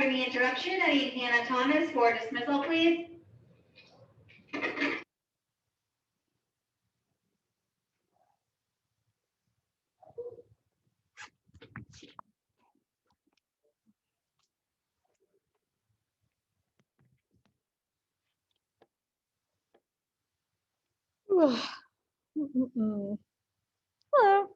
Pardon the interruption. I need Hannah Thomas for dismissal, please. Mm-mm. Hello.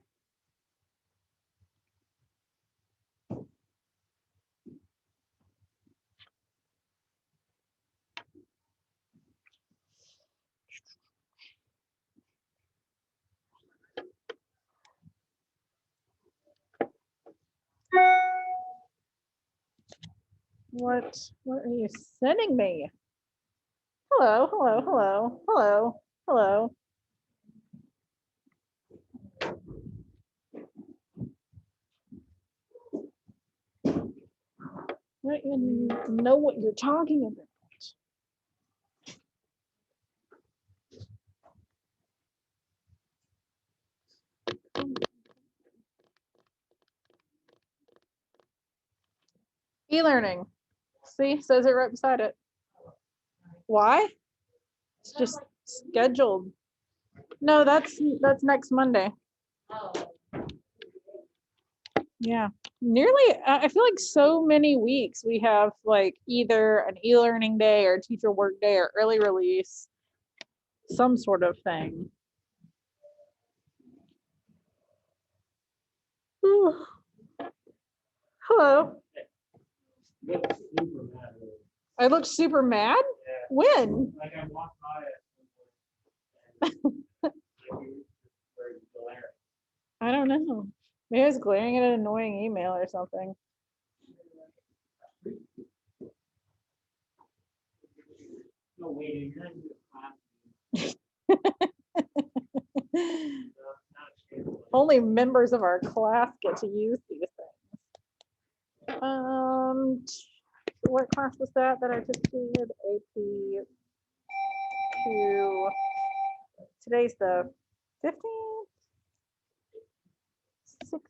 What are you sending me? Hello, hello, hello, hello, hello. I don't even know what you're talking about. E-learning. See, says it right beside it. Why? It's just scheduled. No, that's next Monday. Yeah. Nearly, I feel like so many weeks we have like either an e-learning day or teacher work day or early release, some sort of thing. Ooh. Hello. I look super mad? Yeah. When? Like I walked by it. I don't know. Maybe I was glaring at an annoying email or something. Only members of our class get to use these things. What class was that I just did? AP 2. Today's the 15th, 16th.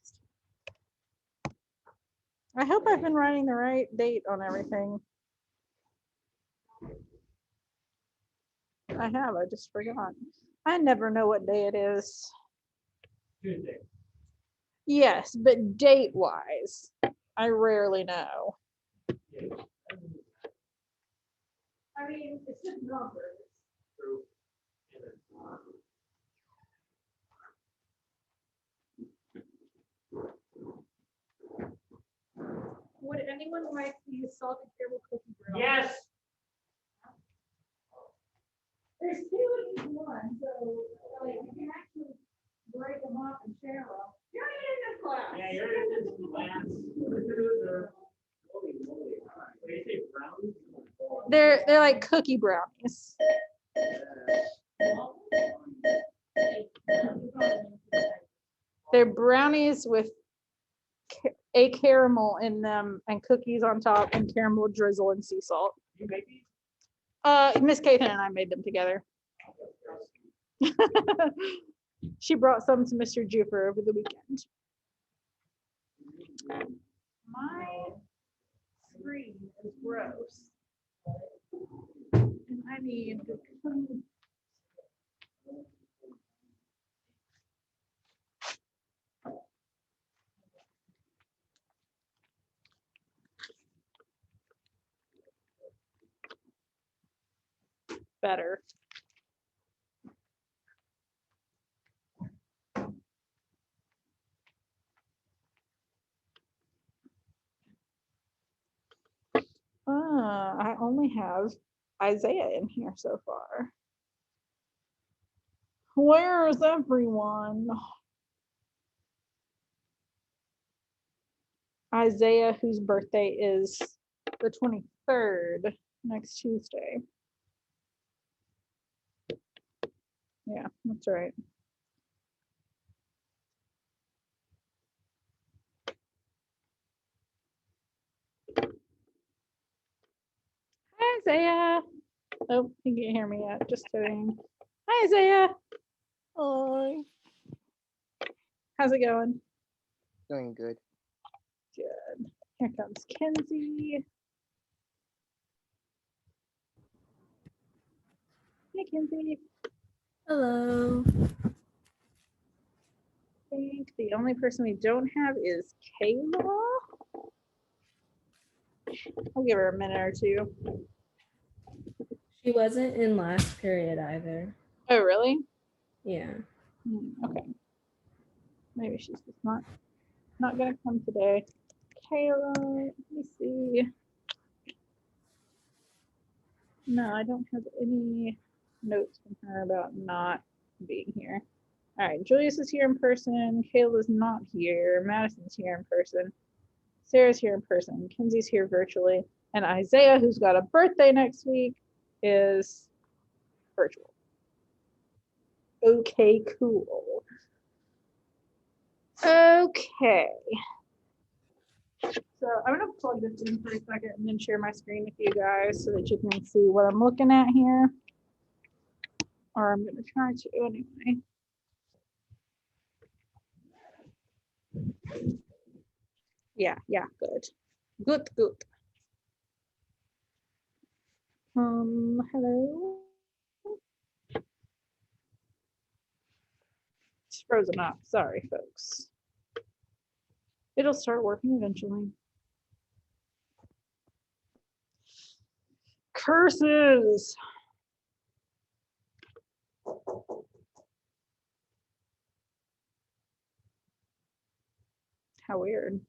I hope I've been writing the right date on everything. I have, I just forgot. I never know what day it is. Tuesday. Yes, but date-wise, I rarely know. I mean, it's just numbers. True. Would anyone like the salted caramel cookie brownie? Yes. There's 2 in each one, so like you can actually break them up and share them. You're in this class. Yeah, you're in this class. They're like cookie brownies. They're brownies with a caramel in them and cookies on top and caramel drizzle and sea salt. You made these? Miss Cathan and I made them together. She brought some to Mr. Juper over the weekend. My screen is gross. And I need better. I only have Isaiah in here so far. Where is everyone? Isaiah, whose birthday is the 23rd, next Tuesday. Yeah, that's right. Hi, Isaiah. Oh, you can't hear me yet. Just kidding. Hi, Isaiah. Hi. How's it going? Doing good. Good. Here comes Kenzie. Hey, Kinsey. Hello. I think the only person we don't have is Kayla. I'll give her a minute or two. She wasn't in last period either. Oh, really? Yeah. Okay. Maybe she's just not gonna come today. Kayla, let me see. No, I don't have any notes from her about not being here. All right, Julius is here in person. Kayla's not here. Madison's here in person. Sarah's here in person. Kenzie's here virtually. And Isaiah, who's got a birthday next week, is virtual. Okay, cool. Okay. So I'm gonna plug this in for a second and then share my screen with you guys so that you can see what I'm looking at here. Or I'm gonna try to anyway. Yeah, good. Good. Hello. It's frozen up. Sorry, folks. It'll start working eventually. Curses. How weird.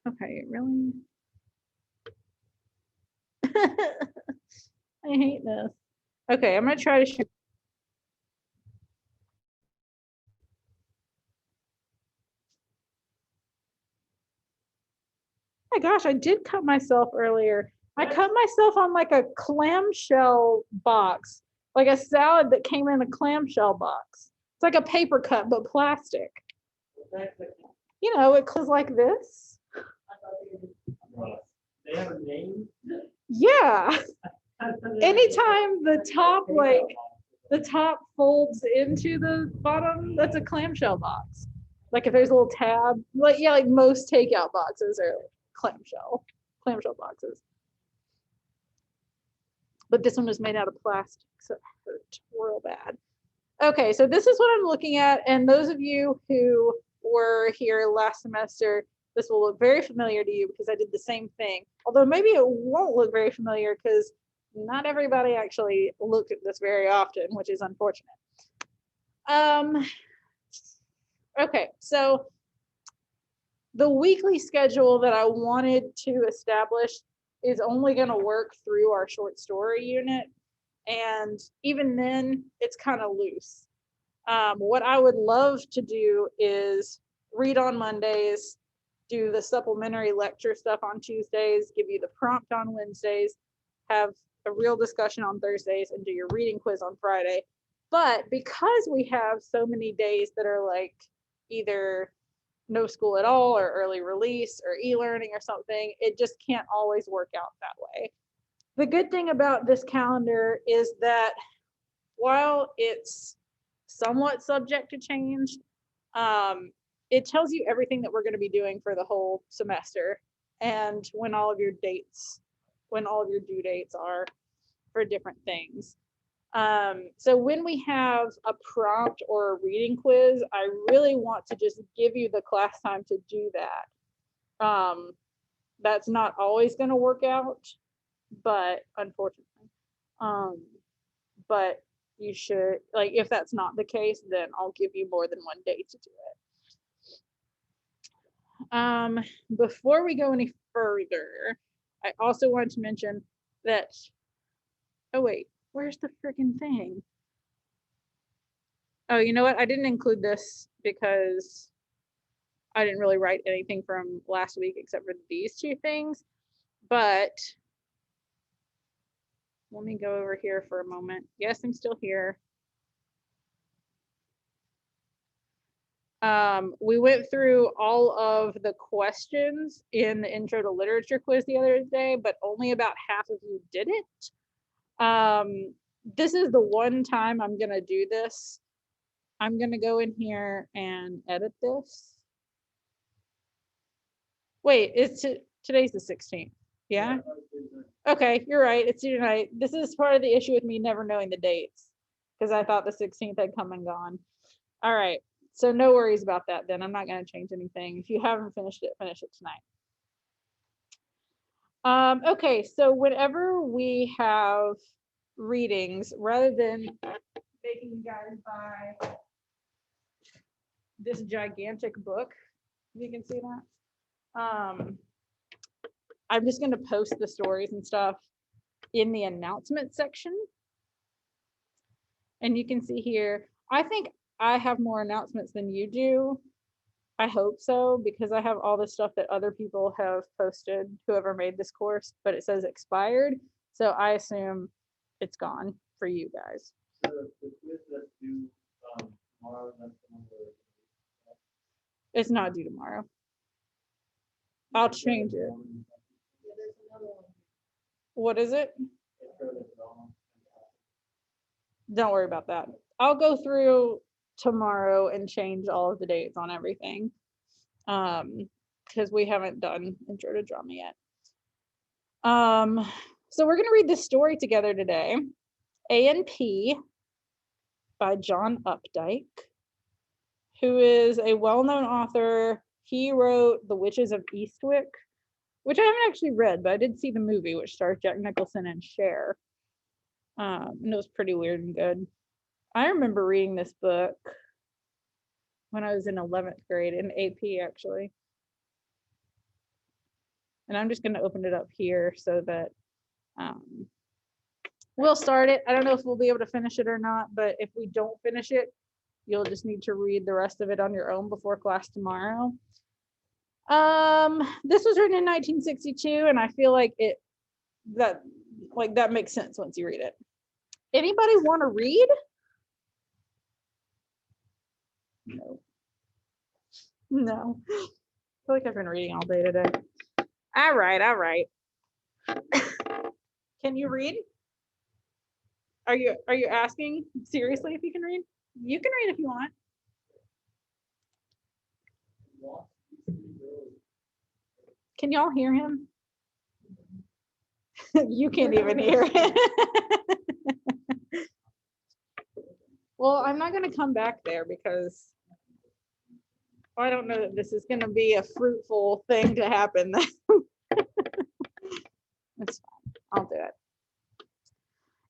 Okay, really? I hate this. Okay, I'm gonna try to shoot. Oh my gosh, I did cut myself earlier. I cut myself on like a clamshell box, like a salad that came in a clamshell box. It's like a paper cut, but plastic. You know, it goes like this. They have a name? Yeah. Anytime the top folds into the bottom, that's a clamshell box. Like if there's a little tab, like most takeout boxes are clamshell boxes. But this one was made out of plastic, so it hurt real bad. Okay, so this is what I'm looking at, and those of you who were here last semester, this will look very familiar to you because I did the same thing. Although maybe it won't look very familiar because not everybody actually looked at this very often, which is unfortunate. Okay, so the weekly schedule that I wanted to establish is only going to work through our short story unit. And even then, it's kind of loose. What I would love to do is read on Mondays, do the supplementary lecture stuff on Tuesdays, give you the prompt on Wednesdays, have a real discussion on Thursdays, and do your reading quiz on Friday. But because we have so many days that are like either no school at all or early release or e-learning or something, it just can't always work out that way. The good thing about this calendar is that while it's somewhat subject to change, it tells you everything that we're going to be doing for the whole semester and when all of your due dates are for different things. So when we have a prompt or a reading quiz, I really want to just give you the class time to do that. That's not always going to work out, but unfortunately, but you should, like, if that's not the case, then I'll give you more than one day to do it. Before we go any further, I also wanted to mention that, oh wait, where's the freaking thing? Oh, you know what? I didn't include this because I didn't really write anything from last week except for these two things, but let me go over here for a moment. Yes, I'm still here. We went through all of the questions in the intro to literature quiz the other day, but only about half of you did it. This is the one time I'm gonna do this. I'm gonna go in here and edit this. Wait, today's the 16th. Yeah? Okay, you're right. It's Tuesday night. This is part of the issue with me never knowing the dates because I thought the 16th had come and gone. All right. So no worries about that then. I'm not going to change anything. If you haven't finished it, finish it tonight. Okay, so whenever we have readings, rather than making you guys buy this gigantic book, if you can see that, I'm just going to post the stories and stuff in the announcement section. And you can see here, I think I have more announcements than you do. I hope so, because I have all the stuff that other people have posted, whoever made this course, but it says expired. So I assume it's gone for you guys. So the quiz that's due tomorrow, that's the one where It's not due tomorrow. I'll change it. What is it? Don't worry about that. I'll go through tomorrow and change all of the dates on everything. Because we haven't done Intro to Drama yet. So we're gonna read this story together today. A&P by John Updike, who is a well-known author. He wrote The Witches of Eastwick, which I haven't actually read, but I did see the movie, which stars Jack Nicholson and Cher. And it was pretty weird and good. I remember reading this book when I was in 11th grade in AP, actually. And I'm just going to open it up here so that we'll start it. I don't know if we'll be able to finish it or not, but if we don't finish it, you'll just need to read the rest of it on your own before class tomorrow. This was written in 1962, and I feel like that makes sense once you read it. Anybody want to read? No. I feel like I've been reading all day today. All right. Can you read? Are you asking seriously if you can read? You can read if you want. Can y'all hear him? You can't even hear him. Well, I'm not going to come back there because I don't know that this is going to be a fruitful thing to happen. It's fine. I'll do it.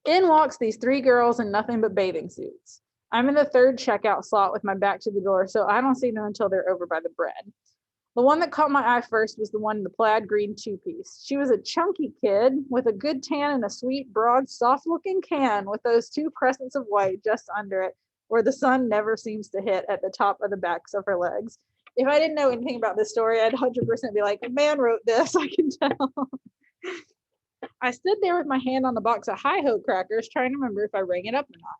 In walks these three girls in nothing but bathing suits. I'm in the third checkout slot with my back to the door, so I don't see them until they're over by the bread. The one that caught my eye first was the one in the plaid green two-piece. She was a chunky kid with a good tan and a sweet, broad, soft-looking can with those two crescents of white just under it, where the sun never seems to hit at the top of the backs of her legs. If I didn't know anything about this story, I'd 100% be like, man wrote this, I can tell. I stood there with my hand on the box of Hi-Ho crackers, trying to remember if I rang it up or not.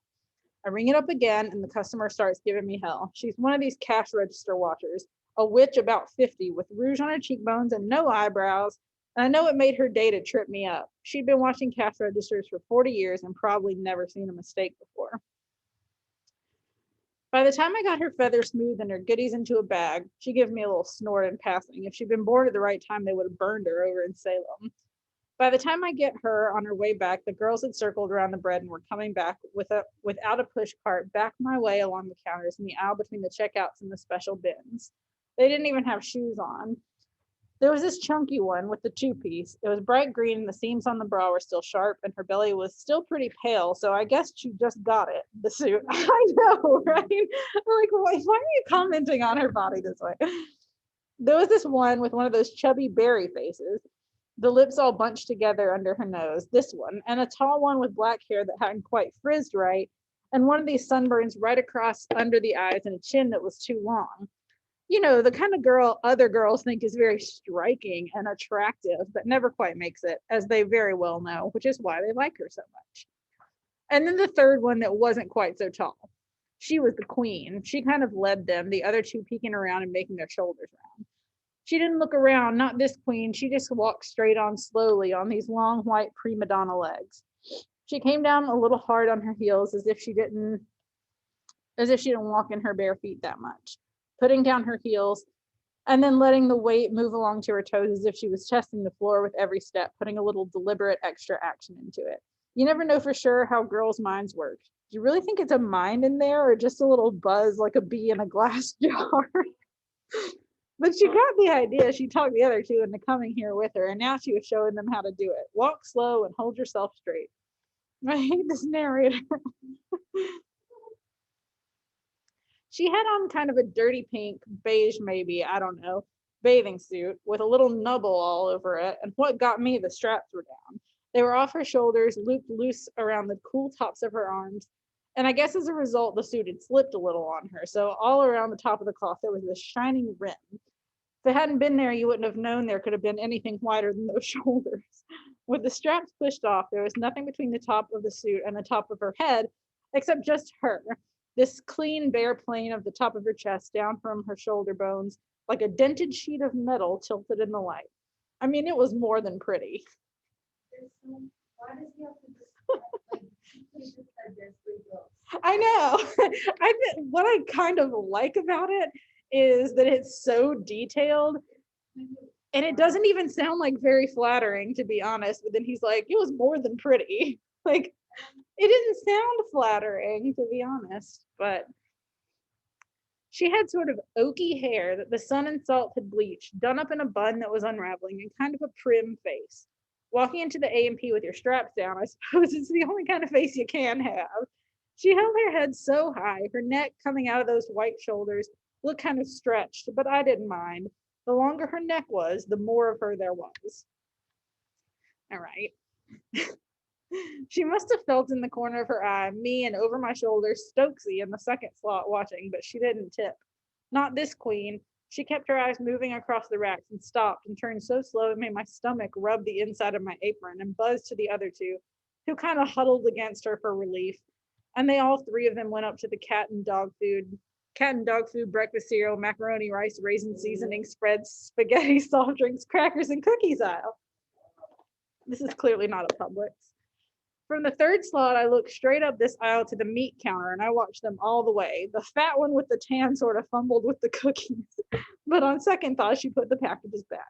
I ring it up again, and the customer starts giving me hell. She's one of these cash register watchers, a witch about 50 with rouge on her cheekbones and no eyebrows. And I know it made her day to trip me up. She'd been watching cash registers for 40 years and probably never seen a mistake before. By the time I got her feather smooth and her goodies into a bag, she gave me a little snort in passing. If she'd been born at the right time, they would have burned her over in Salem. By the time I get her on her way back, the girls had circled around the bread and were coming back without a push cart back my way along the counters in the aisle between the checkouts and the special bins. They didn't even have shoes on. There was this chunky one with the two-piece. It was bright green and the seams on the bra were still sharp and her belly was still pretty pale, so I guess she just got it, the suit. I know, right? Like, why are you commenting on her body this way? There was this one with one of those chubby berry faces, the lips all bunched together under her nose, this one, and a tall one with black hair that hadn't quite frizzed right, and one of these sunburns right across under the eyes and a chin that was too long. You know, the kind of girl other girls think is very striking and attractive, but never quite makes it, as they very well know, which is why they like her so much. And then the third one that wasn't quite so tall. She was the queen. She kind of led them, the other two peeking around and making their shoulders round. She didn't look around, not this queen. She just walked straight on slowly on these long white prima donna legs. She came down a little hard on her heels as if she didn't walk in her bare feet that much. Putting down her heels, and then letting the weight move along to her toes as if she was testing the floor with every step, putting a little deliberate extra action into it. You never know for sure how girls' minds work. Do you really think it's a mind in there or just a little buzz like a bee in a glass jar? But she got the idea. She talked the other two into coming here with her, and now she was showing them how to do it. Walk slow and hold yourself straight. I hate this narrator. She had on kind of a dirty pink, beige maybe, I don't know, bathing suit with a little nubble all over it. And what got me, the straps were down. They were off her shoulders, looped loose around the cool tops of her arms. And I guess as a result, the suit had slipped a little on her. So all around the top of the cloth, there was this shining rim. If it hadn't been there, you wouldn't have known there could have been anything wider than those shoulders. With the straps pushed off, there was nothing between the top of the suit and the top of her head, except just her. This clean, bare plane of the top of her chest down from her shoulder bones, like a dented sheet of metal tilted in the light. I mean, it was more than pretty. Why does he have to describe, like, he just said there's 3 girls. I know. What I kind of like about it is that it's so detailed, and it doesn't even sound like very flattering, to be honest. But then he's like, it was more than pretty. Like, it didn't sound flattering, to be honest, but she had sort of oaky hair that the sun and salt had bleached, done up in a bun that was unraveling, and kind of a prim face. Walking into the A&P with your straps down, I suppose it's the only kind of face you can have. She held her head so high, her neck coming out of those white shoulders looked kind of stretched, but I didn't mind. The longer her neck was, the more of her there was. All right. She must have felt in the corner of her eye, me and over my shoulder, Stokesy in the second slot watching, but she didn't tip. Not this queen. She kept her eyes moving across the racks and stopped and turned so slow it made my stomach rub the inside of my apron and buzzed to the other two, who kind of huddled against her for relief. And they all 3 of them went up to the cat and dog food, breakfast cereal, macaroni, rice, raisin seasoning, spreads, spaghetti, soft drinks, crackers, and cookies aisle. This is clearly not a Publix. From the 3rd slot, I looked straight up this aisle to the meat counter and I watched them all the way. The fat one with the tan sort of fumbled with the cookies, but on second thought, she put the packages back.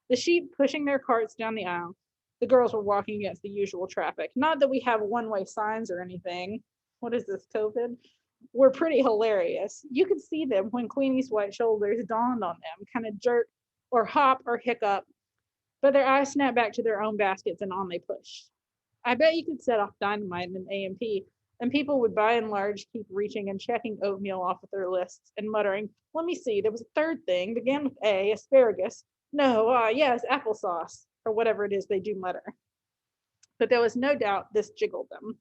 The sheep pushing their carts down the aisle. The girls were walking against the usual traffic. Not that we have one-way signs or anything. What is this, COVID? Were pretty hilarious. You could see them when Queenie's white shoulders dawned on them, kind of jerk or hop or hiccup, but their eyes snapped back to their own baskets and on they pushed. I bet you could set off dynamite in an A&P, and people would by and large keep reaching and checking oatmeal off of their lists and muttering, let me see, there was a 3rd thing, began with A, asparagus. No, yes, applesauce, or whatever it is they do mutter. But there was no doubt this jiggled them.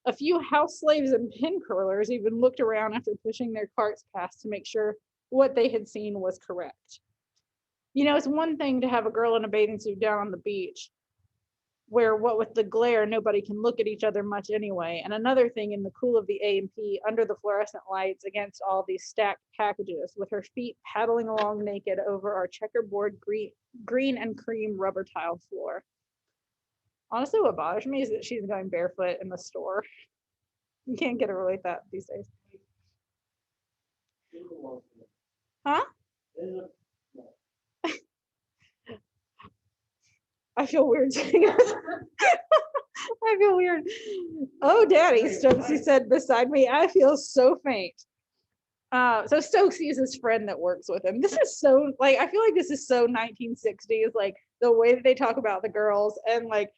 A few house slaves and pin curlers even looked around after pushing their carts past to make sure what they had seen was correct. You know, it's one thing to have a girl in a bathing suit down on the beach, where what with the glare, nobody can look at each other much anyway. And another thing in the cool of the A&P under the fluorescent lights against all these stacked packages with her feet paddling along naked over our checkerboard green and cream rubber tile floor. Honestly, what bothers me is that she's going barefoot in the store. You can't get away with that these days. Huh? I feel weird saying this. I feel weird. Oh, Daddy, Stokesy said beside me, I feel so faint. So Stokesy is his friend that works with him. This is so, like, I feel like this is so 1960s, like the way that they talk about the girls and like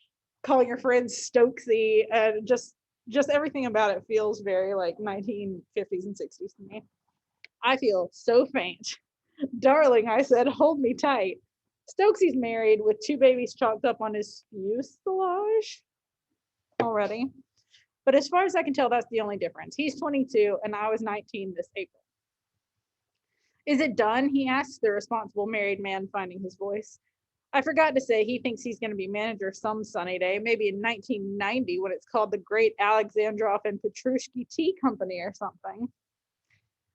calling your friends Stokesy and just everything about it feels very like 1950s and 60s to me. I feel so faint. Darling, I said, hold me tight. Stokesy's married with 2 babies chalked up on his fuselage already. But as far as I can tell, that's the only difference. He's 22 and I was 19 this April. Is it done? He asks the responsible married man, finding his voice. I forgot to say he thinks he's going to be manager some sunny day, maybe in 1990 when it's called the Great Alexandrov and Petrushki Tea Company or something.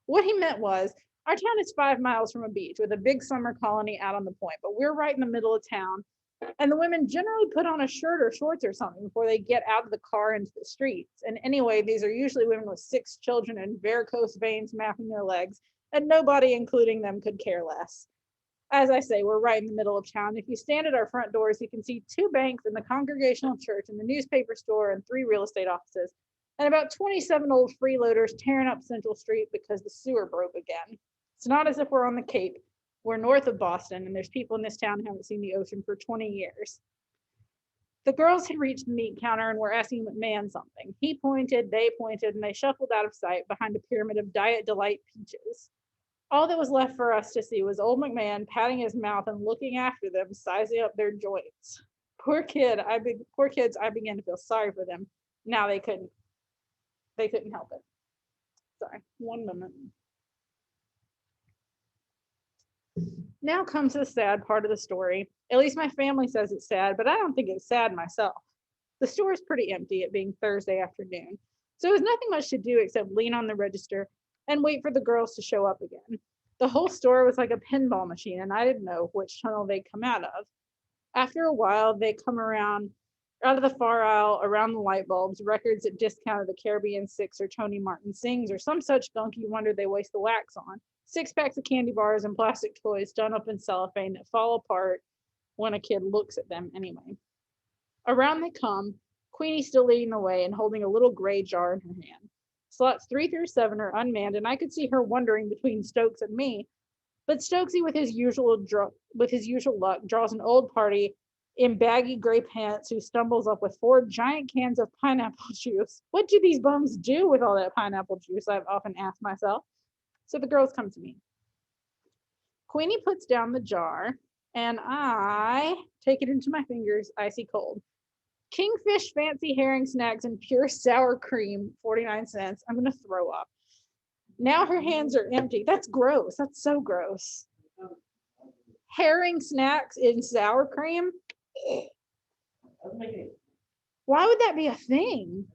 What he meant was, our town is 5 miles from a beach with a big summer colony out on the point, but we're right in the middle of town. And the women generally put on a shirt or shorts or something before they get out of the car into the streets. And anyway, these are usually women with 6 children and varicose veins mapping their legs, and nobody, including them, could care less. As I say, we're right in the middle of town. If you stand at our front doors, you can see 2 banks and the Congregational Church and the newspaper store and 3 real estate offices, and about 27 old freeloaders tearing up Central Street because the sewer broke again. It's not as if we're on the Cape. We're north of Boston, and there's people in this town who haven't seen the ocean for 20 years. The girls had reached the meat counter and were asking McMahon something. He pointed, they pointed, and they shuffled out of sight behind a pyramid of Diet Delight peaches. All that was left for us to see was old McMahon patting his mouth and looking after them, sizing up their joints. Poor kids, I began to feel sorry for them. Now they couldn't help it. Sorry, one moment. Now comes the sad part of the story. At least my family says it's sad, but I don't think it's sad myself. The store is pretty empty, it being Thursday afternoon. So there's nothing much to do except lean on the register and wait for the girls to show up again. The whole store was like a pinball machine, and I didn't know which tunnel they'd come out of. After a while, they come around out of the far aisle, around the light bulbs, records at discount of the Caribbean Six or Tony Martin Sings or some such gunky wonder they waste the wax on. 6 packs of candy bars and plastic toys done up in cellophane that fall apart when a kid looks at them anyway. Around they come, Queenie still leading the way and holding a little gray jar in her hand. Slots 3 through 7 are unmanned, and I could see her wondering between Stokes and me. But Stokesy, with his usual luck, draws an old party in baggy gray pants who stumbles up with 4 giant cans of pineapple juice. What do these bums do with all that pineapple juice? I've often asked myself. So the girls come to me. Queenie puts down the jar, and I take it into my fingers, icy cold. Kingfish fancy herring snacks and pure sour cream, 49 cents. I'm going to throw up. Now her hands are empty. That's gross. That's so gross. Herring snacks in sour cream? Why would that be a thing?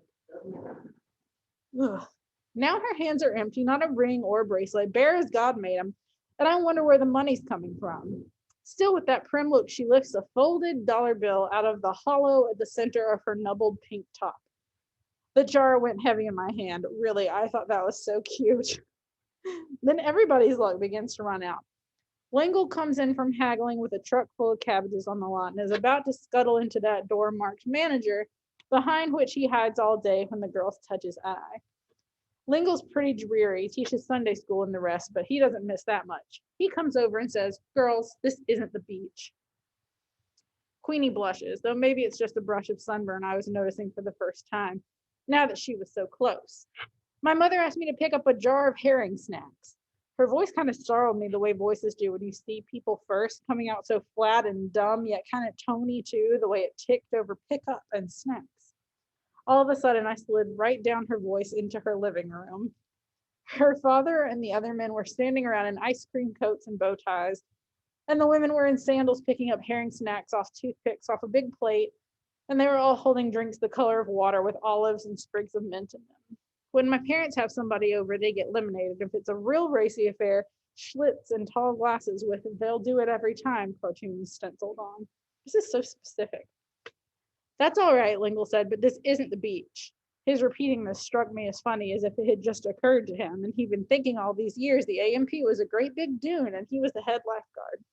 Ugh. Now her hands are empty, not a ring or a bracelet, bare as God made them, and I wonder where the money's coming from. Still with that prim look, she lifts a folded dollar bill out of the hollow at the center of her nubbled pink top. The jar went heavy in my hand. Really, I thought that was so cute. Then everybody's luck begins to run out. Lingle comes in from haggling with a truck full of cabbages on the lot and is about to scuttle into that door marked manager, behind which he hides all day when the girls touch his eye. Lingle's pretty dreary, teaches Sunday school and the rest, but he doesn't miss that much. He comes over and says, "Girls, this isn't the beach." Queenie blushes, though maybe it's just a brush of sunburn I was noticing for the first time, now that she was so close. My mother asked me to pick up a jar of herring snacks. Her voice kind of startled me the way voices do when you see people first, coming out so flat and dumb, yet kind of tony too, the way it ticked over pickup and snacks. All of a sudden, I slid right down her voice into her living room. Her father and the other men were standing around in ice cream coats and bow ties, and the women were in sandals picking up herring snacks off toothpicks off a big plate, and they were all holding drinks the color of water with olives and sprigs of mint in them. When my parents have somebody over, they get lemonade. If it's a real racy affair, Schlitz and tall glasses with "they'll do it every time" cartoons stenciled on. This is so specific. "That's all right," Lingle said, "but this isn't the beach." His repeating this struck me as funny, as if it had just occurred to him, and he'd been thinking all these years the AMP was a great big dune and he was the head lifeguard.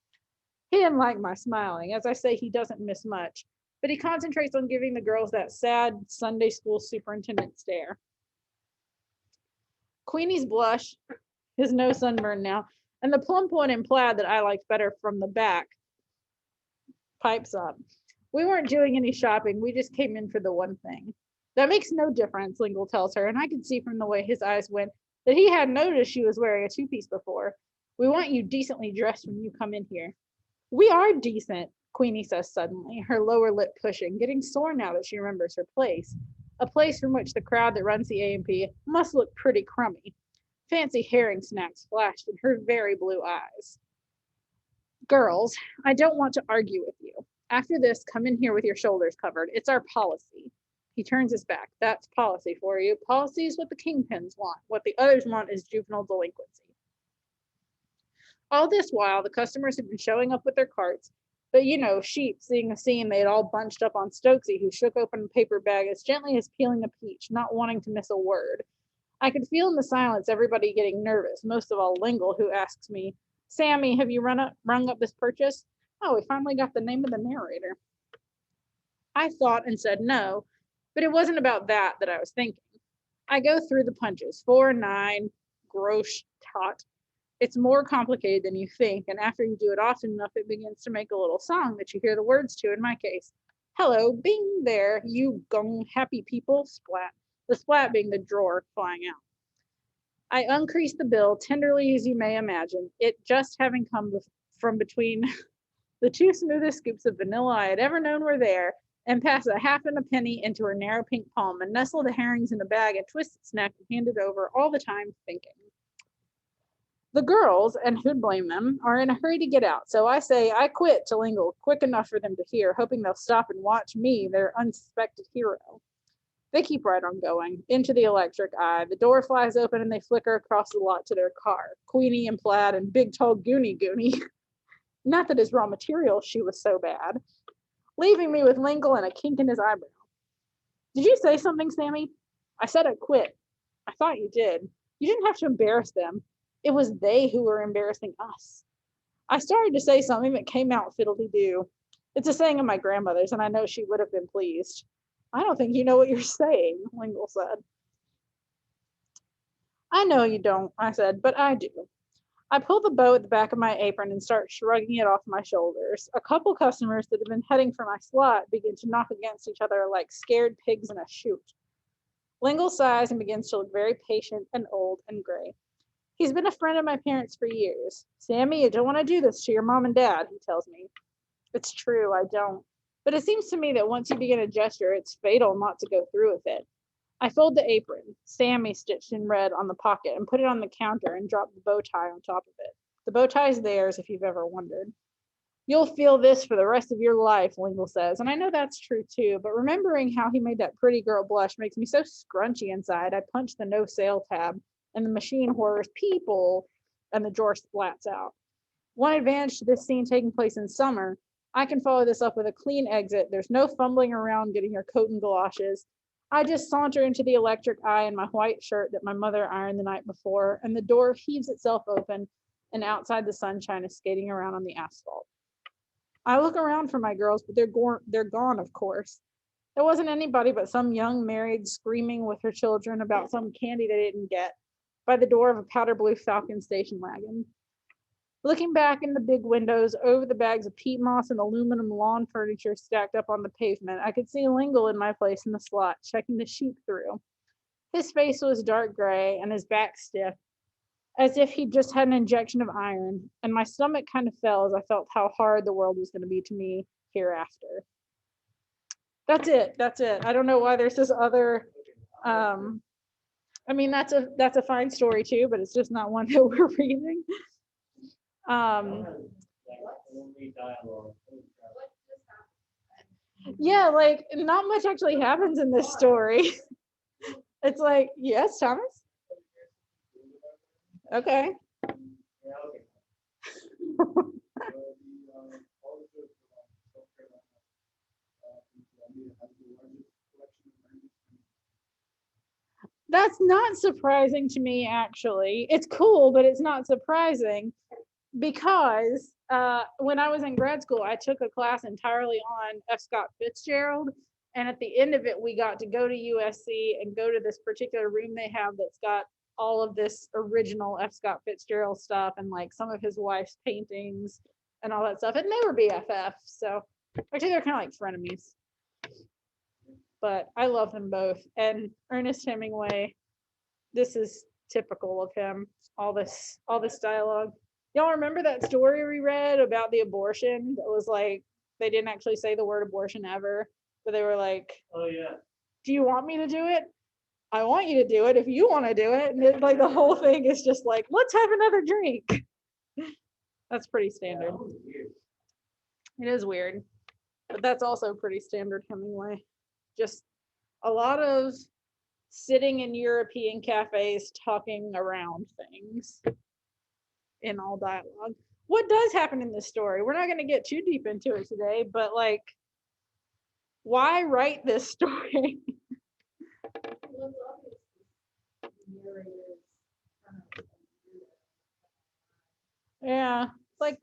He didn't like my smiling. As I say, he doesn't miss much, but he concentrates on giving the girls that sad Sunday school superintendent stare. Queenie's blush is no sunburn now, and the plump one in plaid that I liked better from the back pipes up. "We weren't doing any shopping. We just came in for the one thing." "That makes no difference," Lingle tells her, and I could see from the way his eyes went that he hadn't noticed she was wearing a two-piece before. "We want you decently dressed when you come in here." "We are decent," Queenie says suddenly, her lower lip pushing, getting sore now that she remembers her place. A place from which the crowd that runs the AMP must look pretty crummy. Fancy herring snacks flashed in her very blue eyes. "Girls, I don't want to argue with you. After this, come in here with your shoulders covered. It's our policy." He turns his back. "That's policy for you. Policy is what the kingpins want. What the others want is juvenile delinquency." All this while, the customers had been showing up with their carts, but sheep, seeing the scene, they had all bunched up on Stokesy, who shook open a paper bag as gently as peeling a peach, not wanting to miss a word. I could feel in the silence everybody getting nervous, most of all Lingle, who asks me, Sammy, have you rung up this purchase? Oh, we finally got the name of the narrator. I thought and said no, but it wasn't about that I was thinking. I go through the punches, 4, 9, gross tot. It's more complicated than you think, and after you do it often enough, it begins to make a little song that you hear the words to, in my case. Hello, bing there, you gong happy people, splat. The splat being the drawer flying out. I uncreased the bill, tenderly as you may imagine, it just having come from between the 2 smoothest scoops of vanilla I had ever known were there, and passed a half and a penny into her narrow pink palm, and nestled the herrings in a bag and twisted its neck and handed over, all the time thinking. The girls, and who'd blame them, are in a hurry to get out, so I say I quit to Lingle quick enough for them to hear, hoping they'll stop and watch me, their unsuspected hero. They keep right on going, into the electric eye. The door flies open and they flicker across the lot to their car. Queenie and Plaid and big tall Goonie. Not that his raw material she was so bad. Leaving me with Lingle and a kink in his eyebrow. Did you say something, Sammy? I said I quit. I thought you did. You didn't have to embarrass them. It was they who were embarrassing us. I started to say something that came out fiddle-de-doo. It's a saying of my grandmother's, and I know she would have been pleased. I don't think you know what you're saying, Lingle said. I know you don't, I said, but I do. I pull the bow at the back of my apron and start shrugging it off my shoulders. A couple customers that have been heading for my slot begin to knock against each other like scared pigs in a chute. Lingle sighs and begins to look very patient and old and gray. He's been a friend of my parents for years. Sammy, you don't want to do this to your mom and dad, he tells me. It's true, I don't. But it seems to me that once you begin a gesture, it's fatal not to go through with it. I fold the apron, Sammy stitched in red, on the pocket and put it on the counter and drop the bow tie on top of it. The bow tie is theirs if you've ever wondered. You'll feel this for the rest of your life, Lingle says, and I know that's true too, but remembering how he made that pretty girl blush makes me so scrunchy inside. I punch the no sale tab and the machine whirs people and the drawer splats out. One advantage to this scene taking place in summer, I can follow this up with a clean exit. There's no fumbling around getting your coat and galoshes. I just saunter into the electric eye in my white shirt that my mother ironed the night before, and the door heaves itself open, and outside the sunshine is skating around on the asphalt. I look around for my girls, but they're gone, of course. There wasn't anybody but some young married screaming with her children about some candy they didn't get by the door of a powder blue Falcon station wagon. Looking back in the big windows over the bags of peat moss and aluminum lawn furniture stacked up on the pavement, I could see Lingle in my place in the slot, checking the sheet through. His face was dark gray and his back stiff, as if he'd just had an injection of iron, and my stomach kind of fell as I felt how hard the world was going to be to me hereafter. That's it. I don't know why there's this other, I mean, that's a fine story too, but it's just not one that we're reading. Yeah, like not much actually happens in this story. It's like, yes, Thomas? Okay. That's not surprising to me, actually. It's cool, but it's not surprising because when I was in grad school, I took a class entirely on F. Scott Fitzgerald. And at the end of it, we got to go to USC and go to this particular room they have that's got all of this original F. Scott Fitzgerald stuff and like some of his wife's paintings and all that stuff. And they were BFFs. So actually, they're kind of like frenemies. But I love them both. And Ernest Hemingway, this is typical of him, all this dialogue. Y'all remember that story we read about the abortion? That was like, they didn't actually say the word abortion ever, but they were like, Oh, yeah. do you want me to do it? I want you to do it if you want to do it. And it, like the whole thing is just like, let's have another drink. That's pretty standard. It is weird, but that's also pretty standard Hemingway. Just a lot of sitting in European cafes talking around things in all dialogue. What does happen in this story? We're not going to get too deep into it today, but like, why write this story? Yeah, like,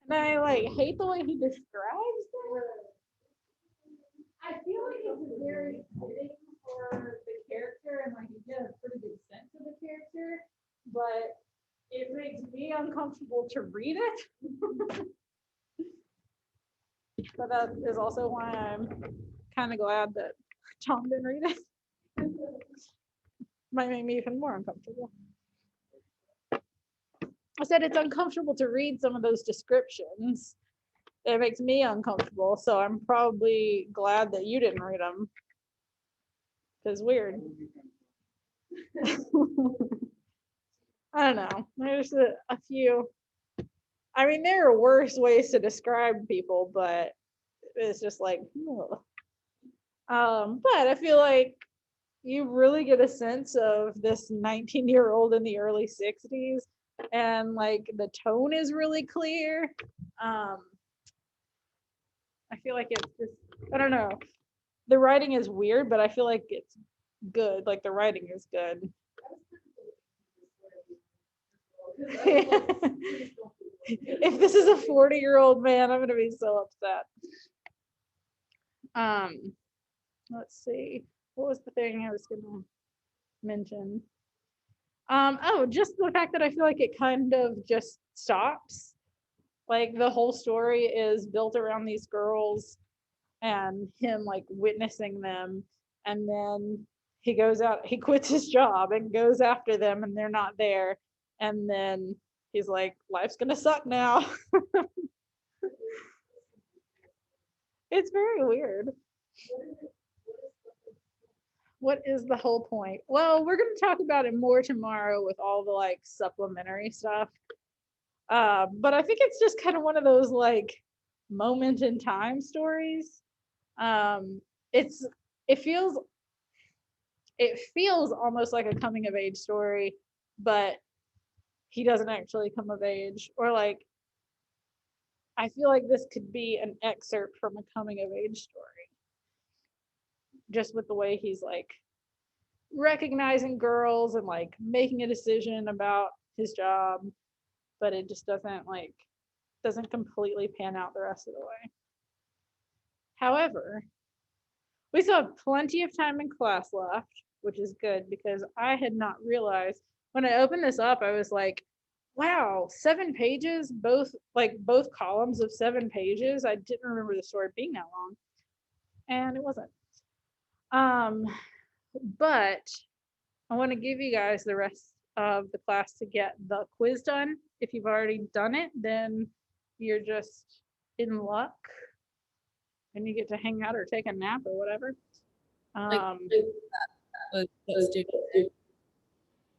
and I like hate the way he describes them. I feel like it's very fitting for the character, and like you get a pretty good sense of the character, but it makes me uncomfortable to read it. But that is also why I'm kind of glad that Tom didn't read it. Might make me even more uncomfortable. I said it's uncomfortable to read some of those descriptions. It makes me uncomfortable, so I'm probably glad that you didn't read them. Because weird. I don't know. There's a few. I mean, there are worse ways to describe people, but it's just like, ugh. But I feel like you really get a sense of this 19-year-old in the early 60s, and like the tone is really clear. I feel like it's just, I don't know. The writing is weird, but I feel like it's good. Like the writing is good. If this is a 40-year-old man, I'm gonna be so upset. Let's see. What was the thing I was gonna mention? Oh, just the fact that I feel like it kind of just stops. Like the whole story is built around these girls and him like witnessing them, and then he goes out, he quits his job and goes after them, and they're not there, and then he's like, life's gonna suck now. It's very weird. What is the whole point? Well, we're going to talk about it more tomorrow with all the like supplementary stuff. But I think it's just kind of one of those like moment in time stories. It's it feels it feels almost like a coming of age story, but he doesn't actually come of age. Or like I feel like this could be an excerpt from a coming of age story, just with the way he's like recognizing girls and like making a decision about his job, but it just doesn't completely pan out the rest of the way. However, we still have plenty of time in class left, which is good because I had not realized when I opened this up, I was like, wow, 7 pages, both columns of 7 pages. I didn't remember the story being that long, and it wasn't. But I want to give you guys the rest of the class to get the quiz done. If you've already done it, then you're just in luck and you get to hang out or take a nap or whatever. That's due today.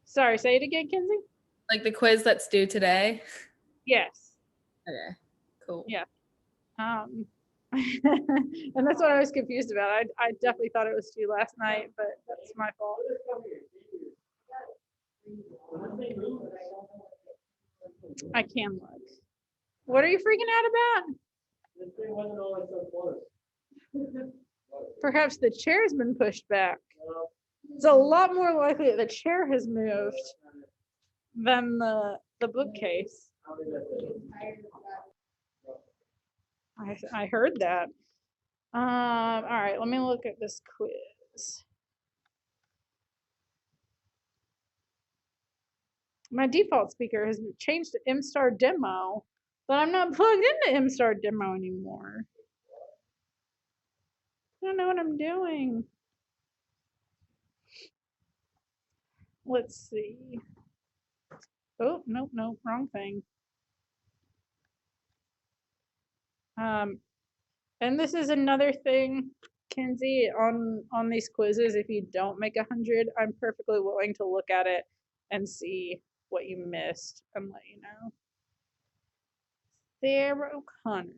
Sorry, say it again, Kinsey. Like the quiz that's due today. Yes. Okay, cool. Yeah. And that's what I was confused about. I definitely thought it was due last night, but that's my fault. I can look. What are you freaking out about? This thing wasn't always so close. Perhaps the chair's been pushed back. Well, It's a lot more likely that the chair has moved than the bookcase. how did that fit? I heard that. All right, let me look at this quiz. My default speaker has changed to MStar Demo, but I'm not plugged into MStar Demo anymore. I don't know what I'm doing. Let's see. Oh, nope, nope, wrong thing. And this is another thing, Kinsey, on these quizzes. If you don't make 100, I'm perfectly willing to look at it and see what you missed and let you know. Sarah O'Connor.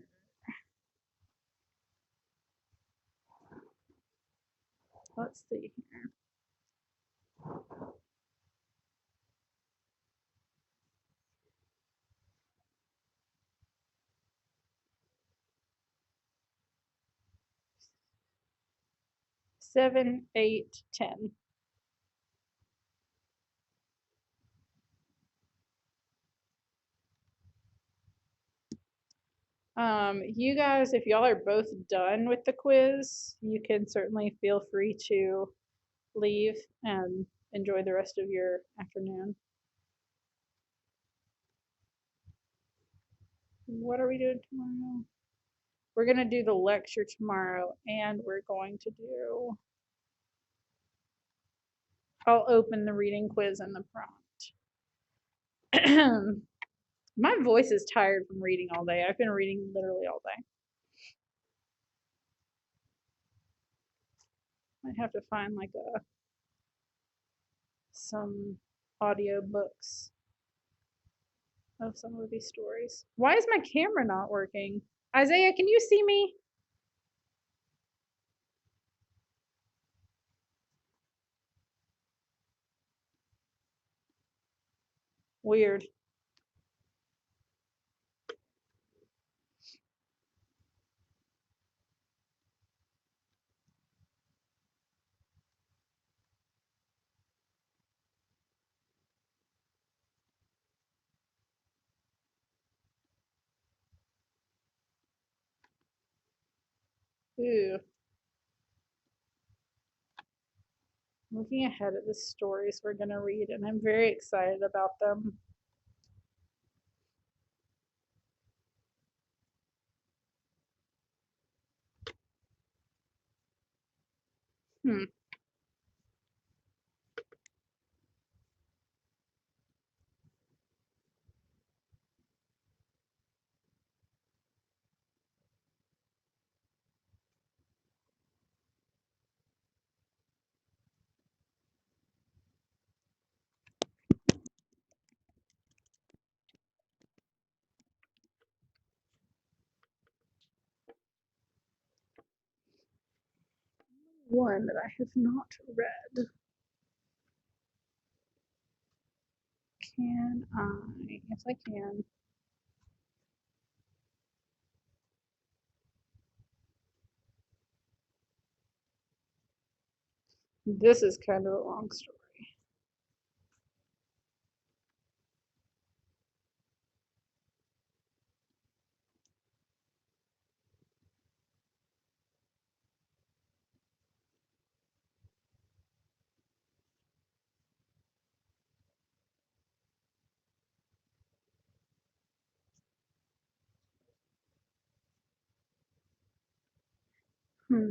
Let's see here. Seven, 8, 10. You guys, if y'all are both done with the quiz, you can certainly feel free to leave and enjoy the rest of your afternoon. What are we doing tomorrow? We're going to do the lecture tomorrow, and we're going to do, I'll open the reading quiz and the prompt. My voice is tired from reading all day. I've been reading literally all day. Might have to find like some audio books of some of these stories. Why is my camera not working? Isaiah, can you see me? Weird. Ooh. Looking ahead at the stories we're going to read, and I'm very excited about them. Hmm. One that I have not read. Can I? Yes, I can. This is kind of a long story. Hmm.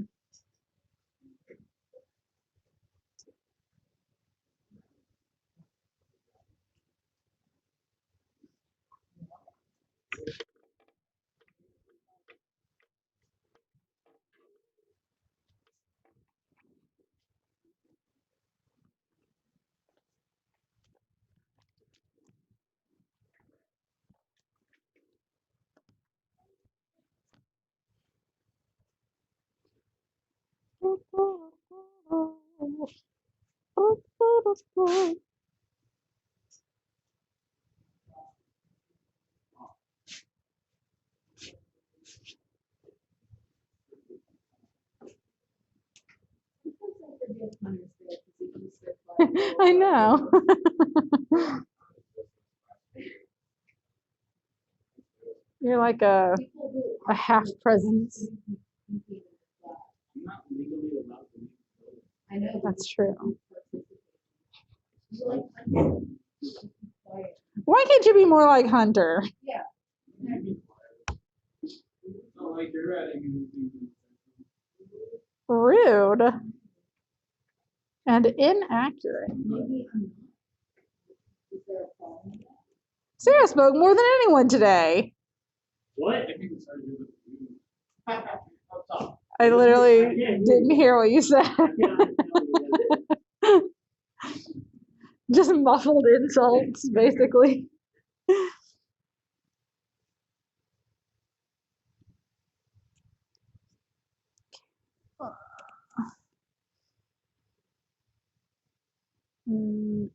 I know. You're like a half presence. I'm not legally allowed to leave the building. I know. That's true. Why can't you be more like Hunter? Yeah. It's not like you're at anything. Rude and inaccurate. Maybe I'm not. Is there a problem with that? Sarah spoke more than anyone today. What? I think it's hard to do with you. Up top. I literally didn't hear what you said. Just muffled insults, basically.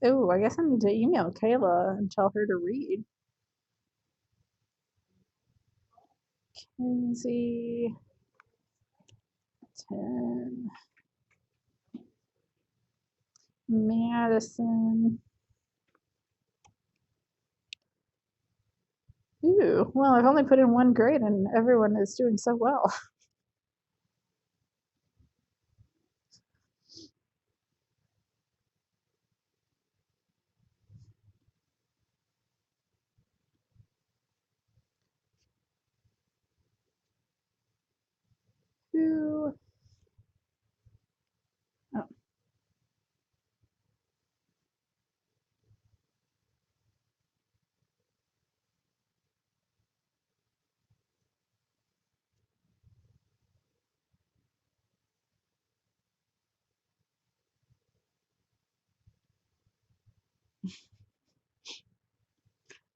Oh, I guess I need to email Kayla and tell her to read. Kenzie 10 Madison Ooh, well, I've only put in one grade and everyone is doing so well. Ooh. Oh.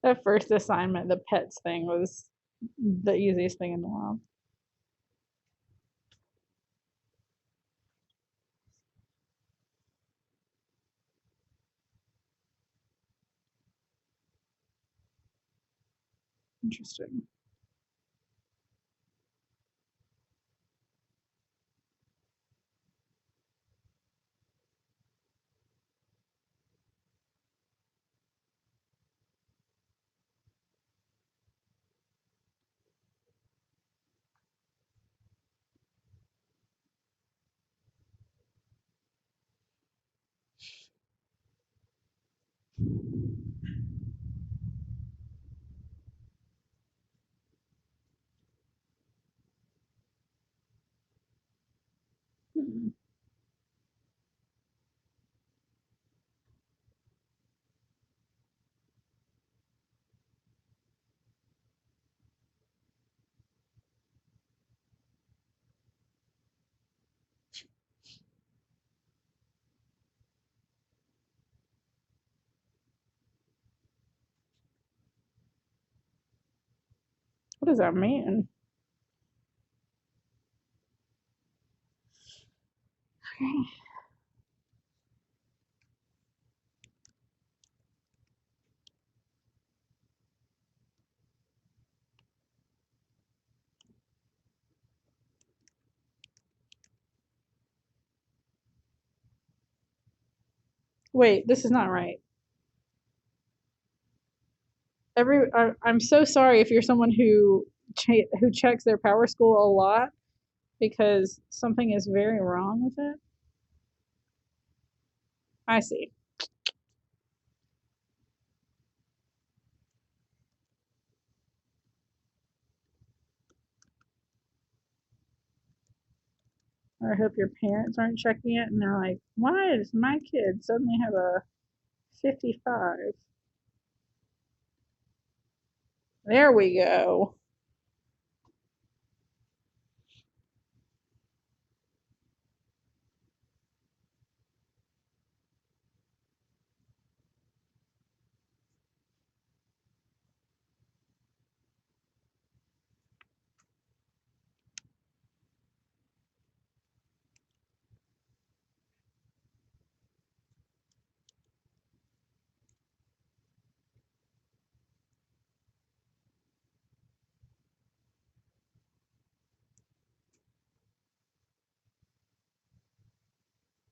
That first assignment, the pets thing, was the easiest thing in the world. Interesting. Hmm. What does that mean? Okay. Wait, this is not right. I'm so sorry if you're someone who checks their Power School a lot because something is very wrong with it. I see. Or I hope your parents aren't checking it and they're like, why does my kid suddenly have a 55? There we go.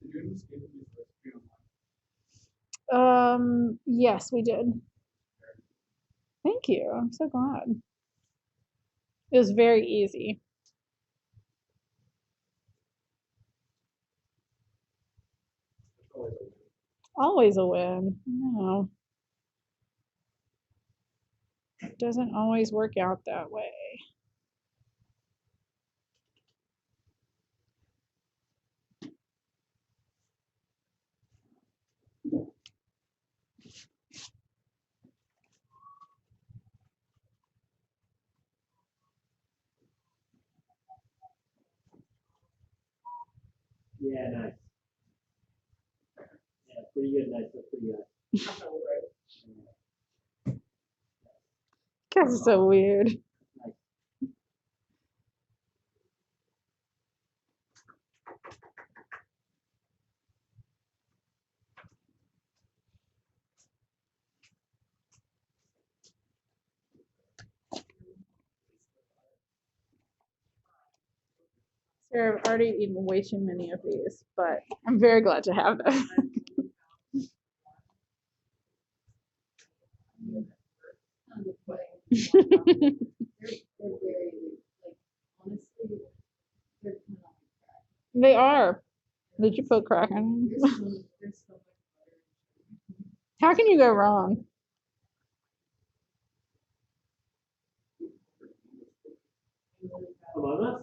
Did you ever skip this recipe online? Yes, we did. Thank you. I'm so glad. It was very easy. Always a win. No, it doesn't always work out that way. Yeah, nice. Yeah, pretty good, nice, that's pretty good. Guys is so weird. Sarah, I've already eaten way too many of these, but I'm very glad to have them. They're very, like, honestly, they're kind of like crack. They are. Did you put crack in There's them? so, there's so much butter. How can you go wrong? Among Us?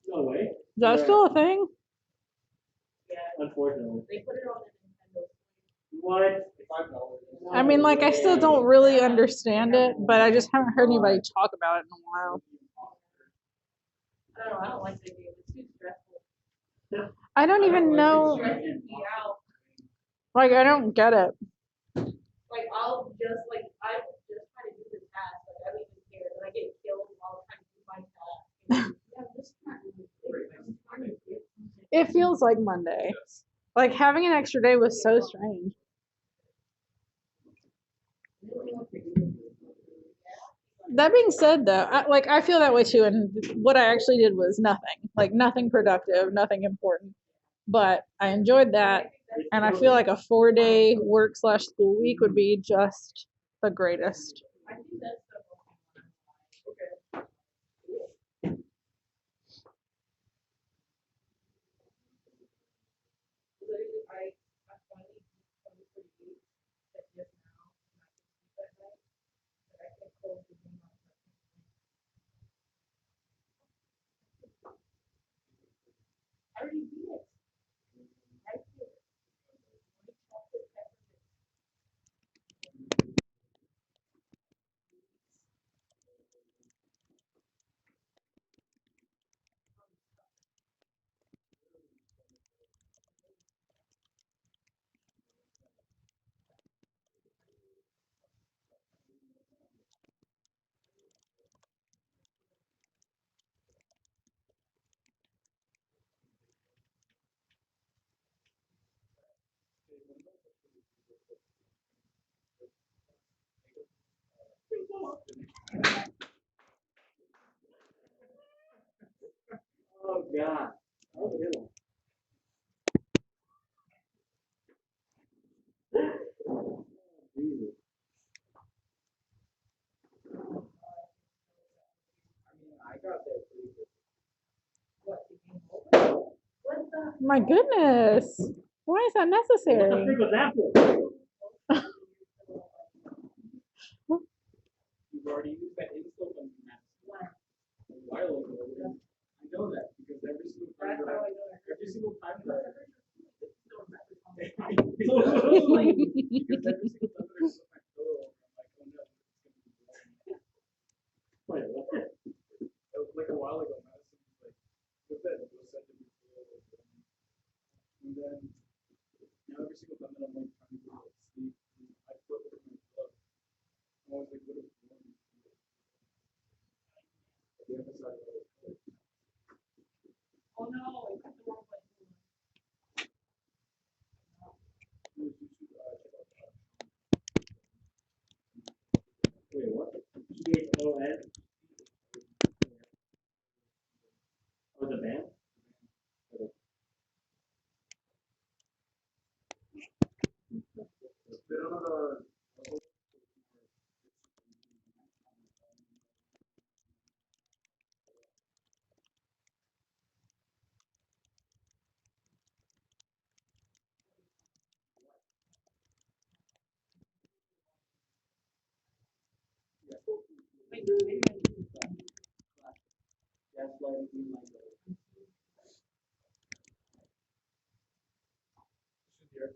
No way. Is that still a thing? Unfortunately. They put it on the Nintendo. What? I mean, like, I still don't really understand it, but I just haven't heard anybody talk about it in a while. I don't know, I don't like that game. It's too stressful. I don't even know. Stresses me out. Like, I don't get it. Like, I'll just, like, I just try to do the task. Like, I don't even care. Then I get killed while I'm trying to do my task. Yeah, I'm just trying to do it. It feels like Monday. Like, having an extra day was so strange. That being said, though, I feel that way too. And what I actually did was nothing, like nothing productive, nothing important. But I enjoyed that, and I feel like a 4-day work/school week would be just the greatest. I think that's the okay. Literally, I finally come to the gate that just now, and I can sleep at night, but I can't close the game on something. I already did it. Right here. Only chocolate peppermint. Oh, God. Oh, ew. Jesus. I mean, I got there pretty good. What, the game over? What the? My goodness, why is that What the necessary? frick was that for? You've already used that insult on me, Matt. When? A while ago. I know that because every single time That's that how I know it. every single time that I Don't remember. because every single time that I put my pillow, I'm like, oh no, it's gonna be boring. Wait, what? It was like a while ago, Madison was like, go bed, go set the pillow. And then now every single time that I'm like trying to go to sleep, I flip over my pillow. I'm always like, what if it's warm? The other side of it. Oh no, I got the wrong button. You should check out that. Wait, what? CHON? Oh, the band? Okay. They don't have a. Gaslighting me like that. Should hear.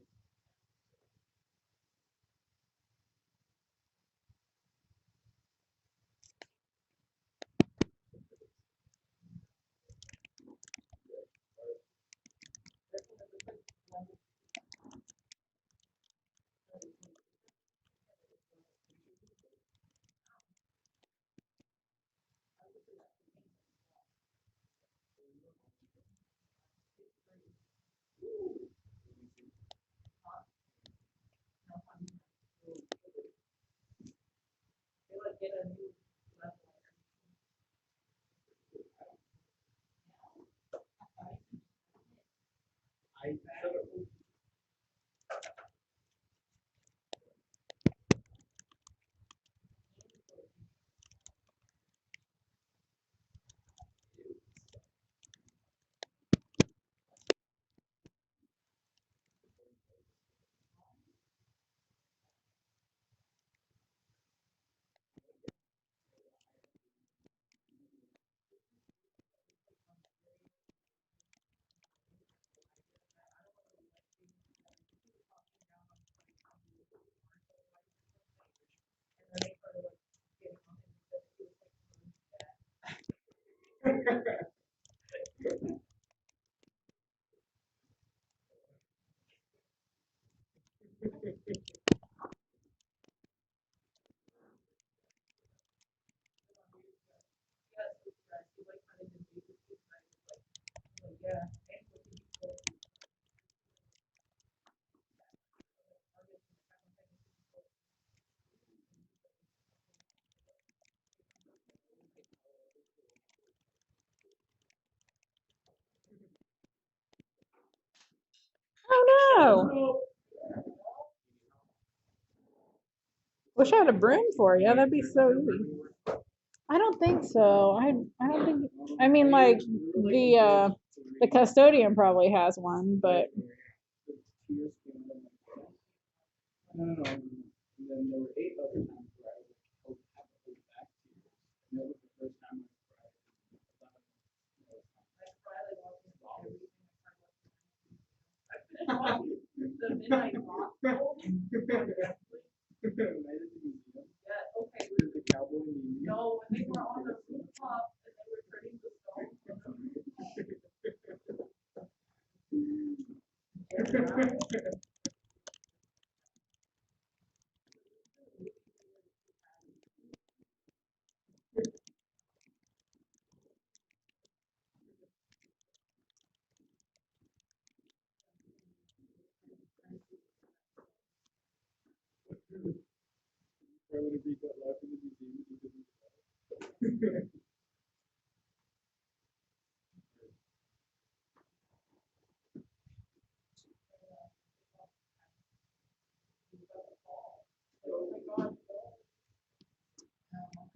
They like get a new level. I know. Wish I had a broom for you. That'd be so easy. I don't think so. I don't think. I mean, like the custodian probably has one, but No, no, no. And then there were 8 other times where I was like, have to hold back tears. And that was the first time I cried. The midnight gospel. Night at the museum. Yeah, okay. With the cowboy in the Indian. No, when they were on the rooftop and they were turning the stone. I would have beat that life in the museum because of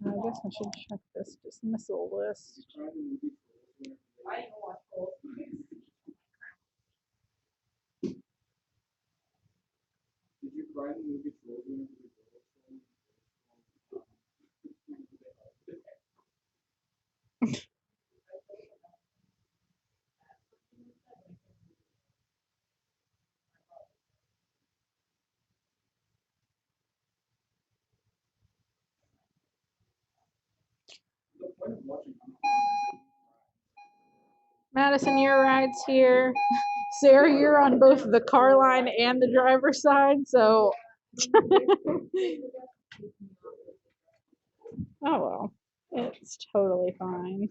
I guess I should check this dismissal list. cried in movie Trolls whenever I even watched both. Did you cry in the movie Trolls whenever the girls the point of watching Madison, your ride's here. Sarah, you're on both the car line and the driver's side, so. Oh well, it's totally fine.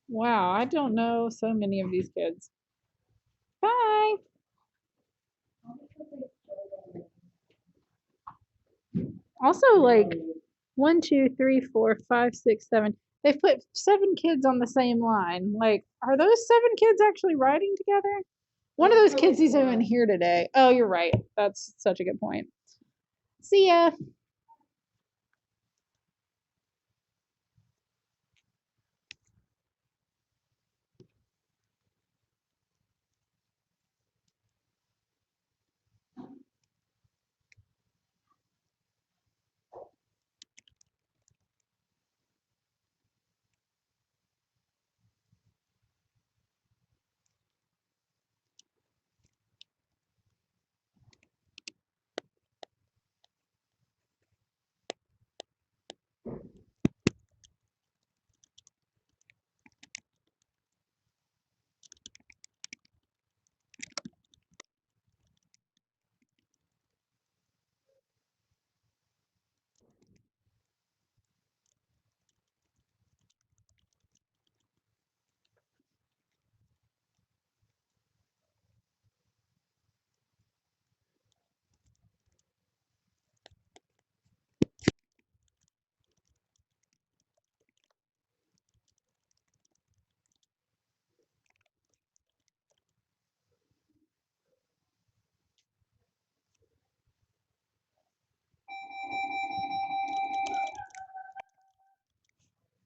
Wow, I don't know so many of these kids. Bye. Also, like 1, 2, 3, 4, 5, 6, 7. They've put 7 kids on the same line. Like, are those 7 kids actually riding together? One of those kids isn't even here today. Oh, you're right. That's such a good point. See ya.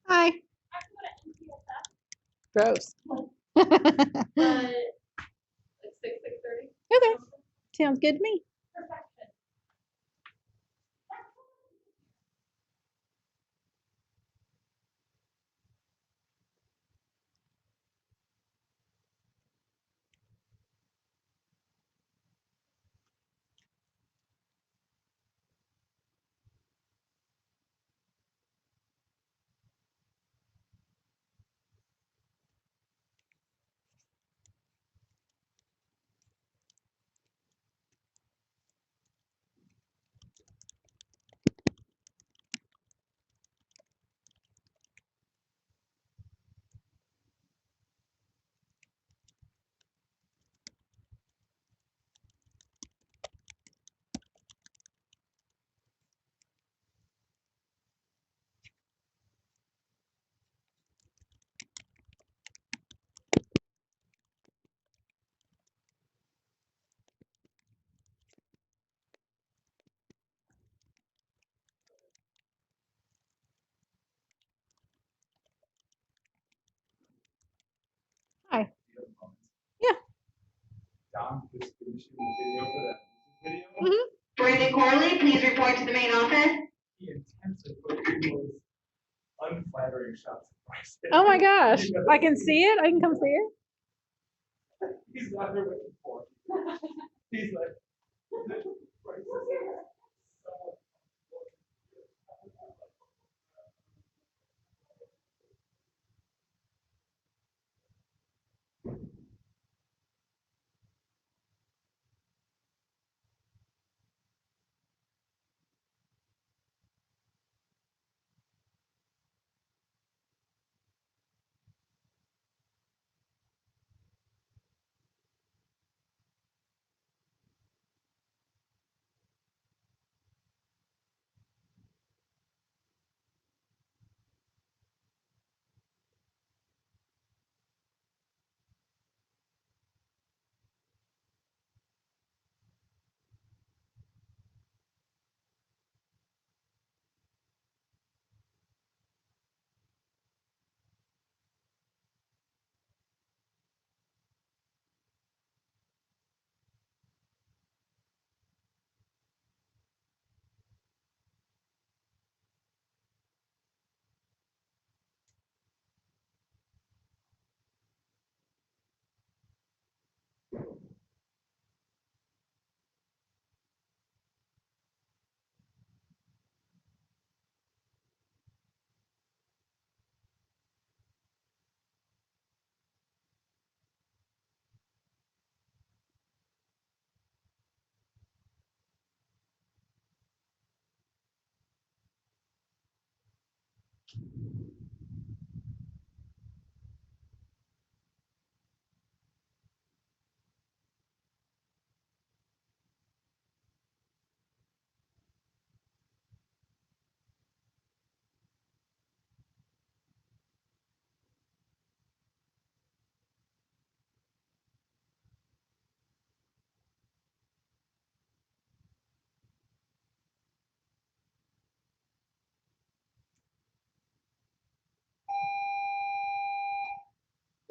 Hi. Gross. Like 6:30. Okay. Sounds good to me. Perfection. shooting a video for that music video. Mhm. Brandon Corley, please report to the main office. He intensely put the most unflattering shots of Bryson. Oh my gosh, I can see it. I can come see it. He's not there looking for it. He's like, Bryson is so-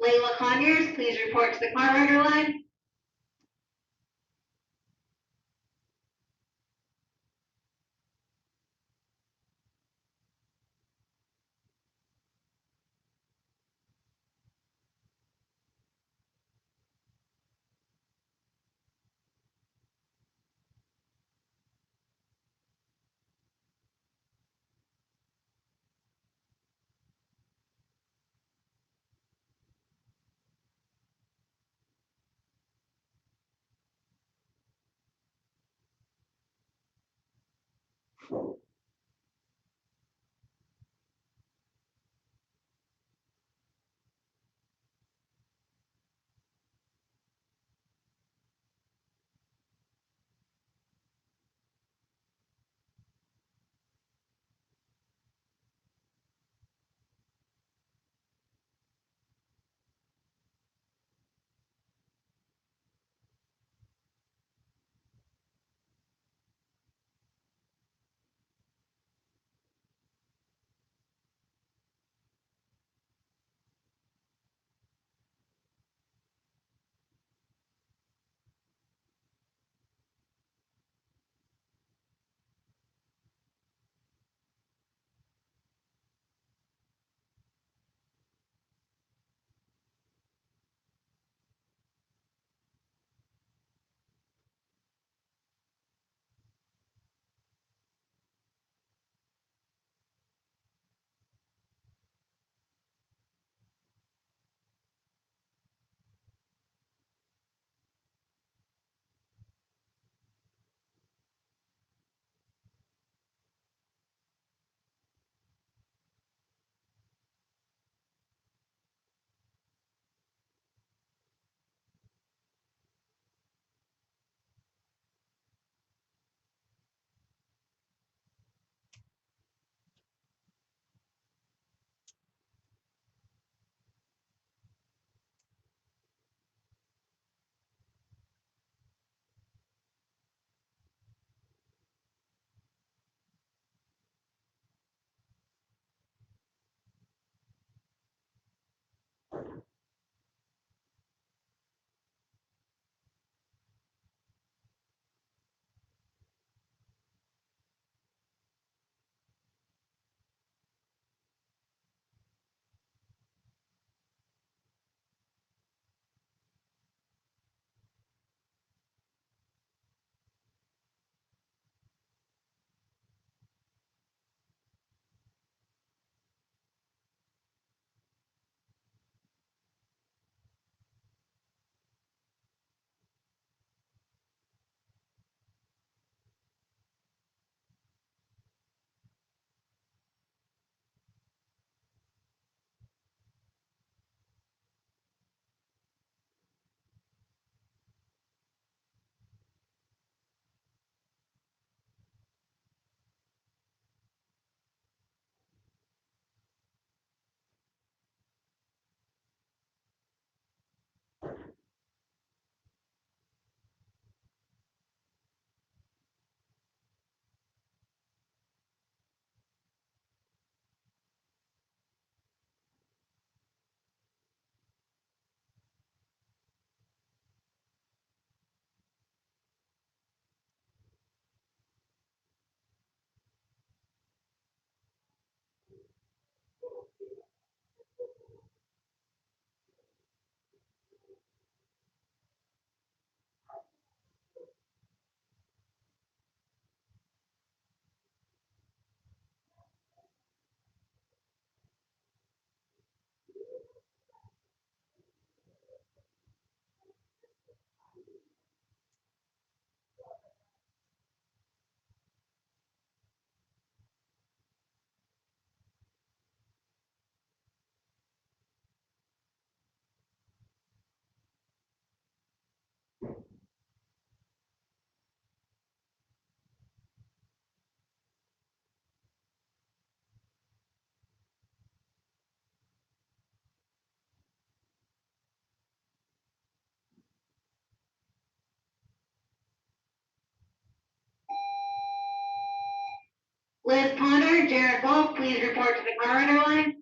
Layla Conyers, please report to the Carpenter line. Liz Ponder, Jared Wolf, please report to the car rental line.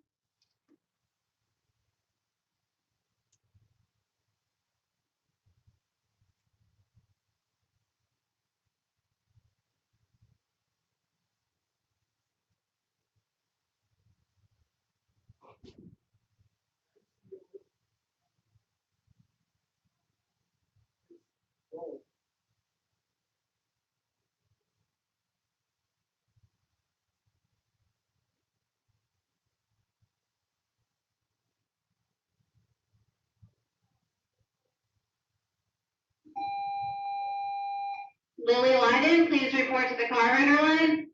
Lily Lyden, please report to the car rental line.